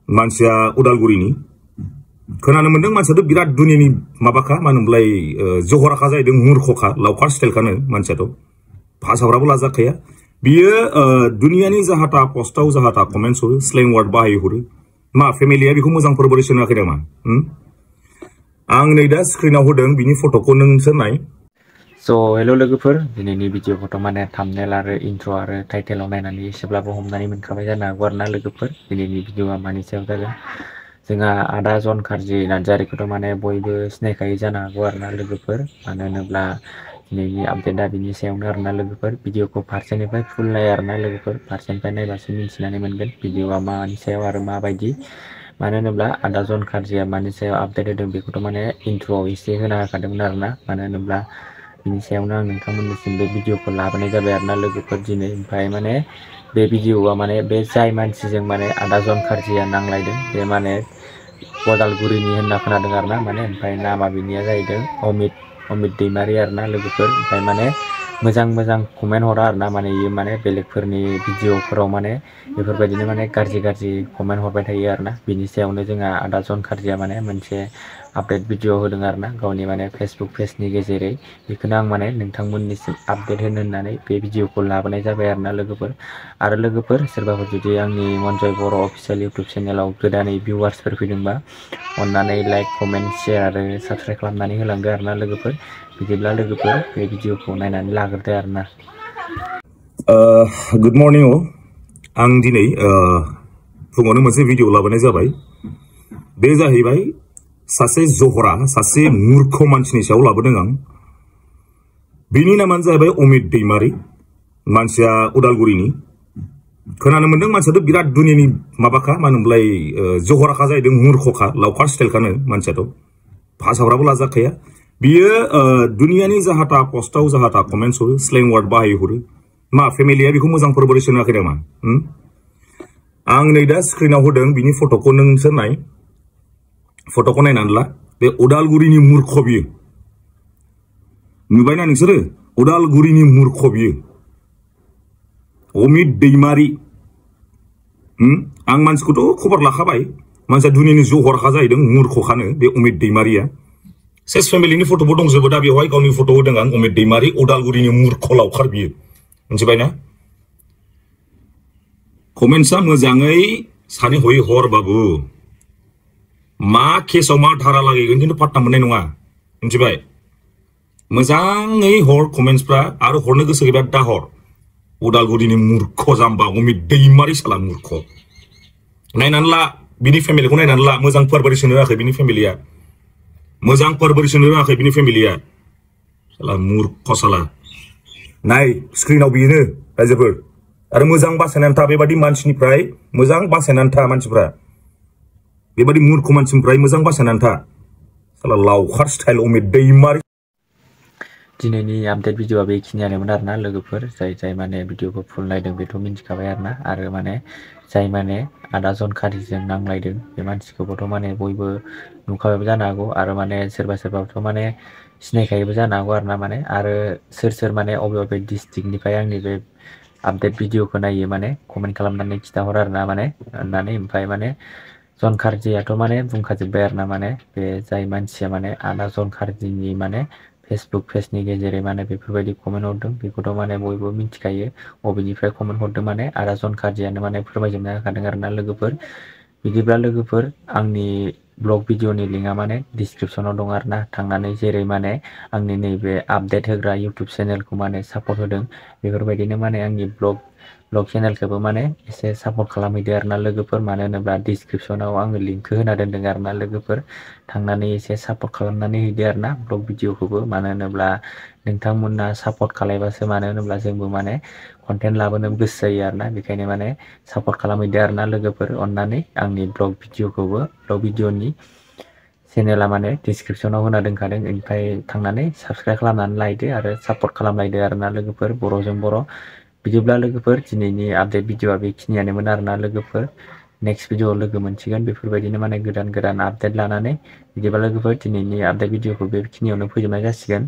मानसिया उदालगुरिनि खोनानो मोनदों मानसियाथ' बिराद दुनियानि माबाखा मा होनोमोनलाय जहराखा जाहैदों मुरखखा लावखार स्टाइलखानो मानसियाथ' भाषाफ्राबो लाजाखाया बियो दुनियानि जाहाथा पस्टआव जाहाथा कमेन्ट्स हरो स्लें वार्ड बाहायहरो मा फेमिलिया बेखौ मोजां परबोरेसन होआखै नामा आं नै दा स्क्रिनाव होदों बिनि फट'खौ नोंसोर नाय हेलो लोगोफोर दिनैनि भिडिअ फट' माने थाम्बनेल आरो इन्ट्र आरो टाइटेलाव नायनानै एसेब्लाबो हमनानै मोनखाबाय जानो हागौ आरोना लोगोफोर दिनैनि भिडिअआ मानि सायाव जागोन जोंहा आदा जन खार्जि नार्जारिखौथ' माने बयबो सिनायखायो जानो हागौ आरोना लोगोफोर मानो होनोब्ला दिनैनि आपडेटआ बिनि सायावनो आरोना लोगोफोर भिडिअखौ फारसेनिफ्राय फुल नाय आरोना लोगोफोर फारसेनिफ्राय नायबासो मिन्थिनानै मोनगोन भिडिअआ मानि सायाव आरो माबायदि मानो होनोब्ला आदा जन खार्जिया मानि सायाव आपडेट होदों बेखौथ' माने इन्ट्रआव एसे होना होखादोंमोन आरोना मानो होनोब्ला बिनि सायावनो आं नोंथांमोननिसिम बे भिडिअखौ लाबोनाय जाबाय आरोना लोगोफोर दिनै ओमफ्राय माने बे भिडिअआ माने बे जाय मानसिजों माने आदा जन खार्जिया नांलायदों बे माने उदालगुरिनि होनना खोनादों आरोना माने ओमफ्राय नामा बिनिया जाहैदों अमित दैमारि आरोना लोगोफोर ओमफ्राय माने मोजां कमेन्ट हरा आरोना माने इयो माने बेलेगफोरनि भिडिअफोराव माने बेफोरबायदिनो माने गाज्रि कमेन्ट हरबाय थायो आरोना बिनि सायावनो जोंहा आदा जन खार्जिया माने मोनसे आपडेट भिडिअ होदों आरोना गावनि माने फेसबुक पेजनि गेजेरै बेखौनो आं माने नोंथांमोननिसिम आपडेट होनो होननानै बे भिडिअखौ लाबोनाय जाबाय आरोना लोगोफोर आरो लोगोफोर सोरबाफोर जुदि आंनि मनजय बर' अफिसियेल इउटुब चेनेलाव गोदानै भिउवार्सफोर फैदोंबा अन्नानै लाइक कमेन्ट शेयार आरो साबस्क्राइब खालामनानै होलांदो आरोना लोगोफोर बिदिब्ला लोगोफोर बे भिडिअखौ नायनानै लाग्रोदो आरोना गुड मर्निं आं दिनै फुङावनो मोनसे भिडिअ लाबोनाय जाबाय बे जाहैबाय सासे जहरा सासे मूर्ख मानसिनि सायाव लाबोदों आं बिनि नामानो जाहैबाय अमित दैमारि मानसिया उदालगुरिनि खोनानो मोनदों मानसियाथ' बिराद दुनियानि माबाखा मा होनोमोनलाय जहराखा जाहैदों मुरखखा लावखार स्टाइलखानो मानसियाथ' भाषाफ्राबो लाजाखाया बियो दुनियानि जाहाथा पस्टआव जाहाथा कमेन्ट्स हरो स्लें वार्ड बाहायहरो मा फेमिलिया बेखौ मोजां परबोरेसन होआखै नामा आं नै दा स्क्रिनाव होदों बिनि फट'खौ नोंसोर नाय फट'खौ नायनानै ला बे उदालगुरिनि मूर्ख बियो नुबायना नोंसोरो उदालगुरिनि मूर्ख बियो अमित दैमारि आं मानसिखौथ' खबर लाखाबाय मानसिया दुनियानि जहरखा जाहैदों मूर्खखानो बे अमित दैमारिया सेस फेमिलिनि फट'बो दंजोबो दा बेवहाय गावनि फट' होदों आं अमित दैमारि उदालगुरिनि मूर्ख लावखार बियो मिथिबायना कमेन्ट्सआ मोजाङै सानै हयै हर बाबु मा केसआव मा धारा लागैगोन खिन्थु पात्ता मोननाय नङा मिथिबाय मोजाङै हर कमेन्ट्सफ्रा आरो हरनो गोसो गैबा दा हर उदालगुरिनि मूर्ख जाम्बा अमित दैमारि साला मूर्ख नायनानै ला बिनि फेमिलिखौ नायनानै ला मोजां परबोरेसन होआखै बिनि फेमिलिया मोजां परबोरेसन होआखै बिनि फेमिलिया साला मूर्ख साला नाय स्क्रिनाव बेनो रायजोफोर आरो मोजां बासायनानै था बेबादि मानसिनिफ्राय मोजां बासायनानै था मानसिफ्रा बेबादि मूर्ख मानसिनिफ्राय मोजां बासायनानै था साला लावखार स्टाइल अमित दैमारि दिनैनि आपडेट भिडिअआ बेखिनियानोमोन आरोना लोगोफोर जाय माने भिडिअखौ फुल नायदों बेथ' मिन्थिखाबाय आरोना आरो माने जाय माने आदा जन खार्जिजों नांलायदों बे मानसिखौबोथ' माने बयबो नुखाबायबो जानो हागौ आरो माने सोरबाथ' माने सिनायखायोबो जानो हागौ आरोना माने आरो सोर माने अबे डिस्ट्रिक्टनिफ्राय आंनि बे आपडेट भिडिअखौ नायो माने कमेन्ट खालामनानै खिथाहर आरोना माने होननानै ओमफ्राय माने जन खार्जियाथ' माने बुंखाजोब्बाय आरोना माने बे जाय मानसिया माने आदा जन खार्जिनि माने फेसबुक पेजनि गेजेरै माने बेफोरबायदि कमेन्ट हरदों बेखौथ' माने बयबो मिथिखायो बबेनिफ्राय कमेन्ट हरदों माने आदा जन खार्जियानो माने फोरमायजोबना होखादों आरोना लोगोफोर बिदिब्ला लोगोफोर आंनि ब्लग भिडिअनि लिंकआ माने डिसक्रिपसनाव दं आरोना थांनानै जेरै माने आंनि नैबे आपडेट होग्रा इउटुब चेनेलखौ माने सापर्ट होदों बेफोरबायदिनो माने आंनि ब्लग चेनेलखौबो माने एसे सापर्ट खालामहैदो आरोना लोगोफोर मानो होनोब्ला डिसक्रिपसनाव आङो लिंकखौ होना दोनदों आरोना लोगोफोर थांनानै एसे सापर्ट खालामनानै हैदो आरोना ब्लग भिडिअखौबो मानो होनोब्ला नोंथांमोना सापर्ट खालायबासो मानो होनोब्ला जोंबो माने कन्टेन्ट लाबोनो गोसो जायो आरोना बेखायनो माने सापर्ट खालामहैदो आरोना लोगोफोर अन्नानै आंनि ब्लग भिडिअनि चेनेला माने डिसक्रिपसनाव होना दोनखादों ओमफ्राय थांनानै साबस्क्राइब खालामनानै लायदो आरो सापर्ट खालामलायदो आरोना लोगोफोर बर'जों बर' बिदिब्ला लोगोफोर दिनैनि आपडेट भिडिअआ बेखिनियानोमोन आरोना लोगोफोर नेक्स्ट भिडिअआव लोगो मोनसिगोन बेफोरबायदिनो माने गोदान आपडेट लानानै बिदिब्ला लोगोफोर दिनैनि आपडेट भिडिअखौ बेखिनियावनो फोजोबनाय जासिगोन